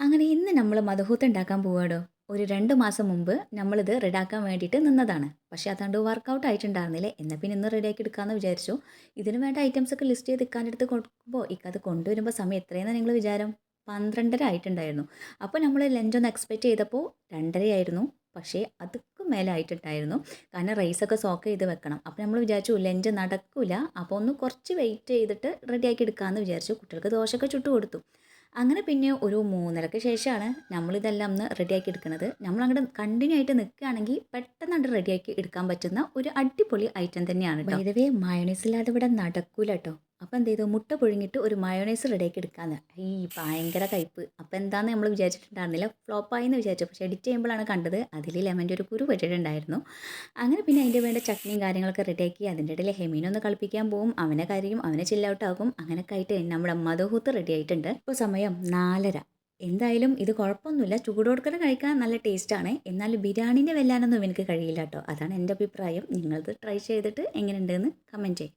അങ്ങനെ ഇന്ന് നമ്മൾ മധുഹൂത്ത് ഉണ്ടാക്കാൻ പോവാടോ. ഒരു 2 മാസം മുമ്പ് നമ്മളിത് റെഡിയാക്കാൻ വേണ്ടിയിട്ട് നിന്നതാണ്. പക്ഷേ അതാണ്ട് വർക്കൗട്ട് ആയിട്ടുണ്ടായിരുന്നില്ല. എന്നാൽ പിന്നെ ഇന്ന് റെഡിയാക്കി എടുക്കാമെന്ന് വിചാരിച്ചു. ഇതിന് വേണ്ട ഐറ്റംസ് ഒക്കെ ലിസ്റ്റ് ചെയ്ത് ഇക്കാൻ്റെ അടുത്ത് കൊടുക്കുമ്പോൾ ഇക്കത് കൊണ്ടുവരുമ്പോൾ സമയം എത്രയെന്നാണ് നിങ്ങൾ വിചാരം? 12:30 ആയിട്ടുണ്ടായിരുന്നു. അപ്പോൾ നമ്മൾ ലഞ്ച് ഒന്ന് എക്സ്പെക്റ്റ് ചെയ്തപ്പോൾ 2:30 ആയിരുന്നു. പക്ഷേ അതൊക്കെ മേലെ ആയിട്ടുണ്ടായിരുന്നു. കാരണം റൈസൊക്കെ സോക്ക് ചെയ്ത് വെക്കണം. അപ്പോൾ നമ്മൾ വിചാരിച്ചു ലഞ്ച് നടക്കില്ല. അപ്പോൾ ഒന്ന് കുറച്ച് വെയിറ്റ് ചെയ്തിട്ട് റെഡിയാക്കി എടുക്കാമെന്ന് വിചാരിച്ചു. കുട്ടികൾക്ക് ദോശയൊക്കെ ചുട്ട് കൊടുത്തു. അങ്ങനെ പിന്നെ ഒരു 3:30ക്ക് ശേഷമാണ് നമ്മളിതെല്ലാം ഒന്ന് റെഡിയാക്കി എടുക്കുന്നത്. നമ്മളങ്ങോട്ട് കണ്ടിന്യൂ ആയിട്ട് നിൽക്കുകയാണെങ്കിൽ പെട്ടെന്ന് റെഡിയാക്കി എടുക്കാൻ പറ്റുന്ന ഒരു അടിപൊളി ഐറ്റം തന്നെയാണ് കേട്ടോ. ബൈ ദ വേ മയോണൈസ് ഇല്ലാതെ ഇവിടെ നടക്കൂല കേട്ടോ. അപ്പോൾ എന്ത് ചെയ്തു, മുട്ട പുഴുങ്ങിയിട്ട് ഒരു മയോണൈസ് റെഡിയാക്കി എടുക്കാമെന്ന്. ഈ ഭയങ്കര കയ്പ്പ്. അപ്പോൾ എന്താണെന്ന് നമ്മൾ വിചാരിച്ചിട്ടുണ്ടായിരുന്നില്ല, ഫ്ലോപ്പായി എന്ന് വിചാരിച്ചു. പക്ഷേ എഡിറ്റ് ചെയ്യുമ്പോഴാണ് കണ്ടത് അതിൽ ലെമൻ്റെ ഒരു കുരു പറ്റിയിട്ടുണ്ടായിരുന്നു. അങ്ങനെ പിന്നെ അതിൻ്റെ വേണ്ട ചട്നിയും കാര്യങ്ങളൊക്കെ റെഡിയാക്കി. അതിൻ്റെ ഇടയിൽ ഹെമീനൊന്ന് കളിപ്പിക്കാൻ പോവും, അവനെ കരയും, അവനെ ചില്ലൗട്ടാകും. അങ്ങനെയൊക്കെ ആയിട്ട് നമ്മുടെ മധുഹൂത്ത് റെഡി ആയിട്ടുണ്ട്. ഇപ്പോൾ സമയം 4:30. എന്തായാലും ഇത് കുഴപ്പമൊന്നുമില്ല, ചൂടോടെ കഴിക്കാൻ നല്ല ടേസ്റ്റാണ്. എന്നാൽ ബിരിയാണീൻ്റെ വെല്ലാനൊന്നും എനിക്ക് കഴിയില്ല കേട്ടോ. അതാണ് എൻ്റെ അഭിപ്രായം. നിങ്ങളത് ട്രൈ ചെയ്തിട്ട് എങ്ങനെയുണ്ടെന്ന് കമൻറ്റ് ചെയ്യും.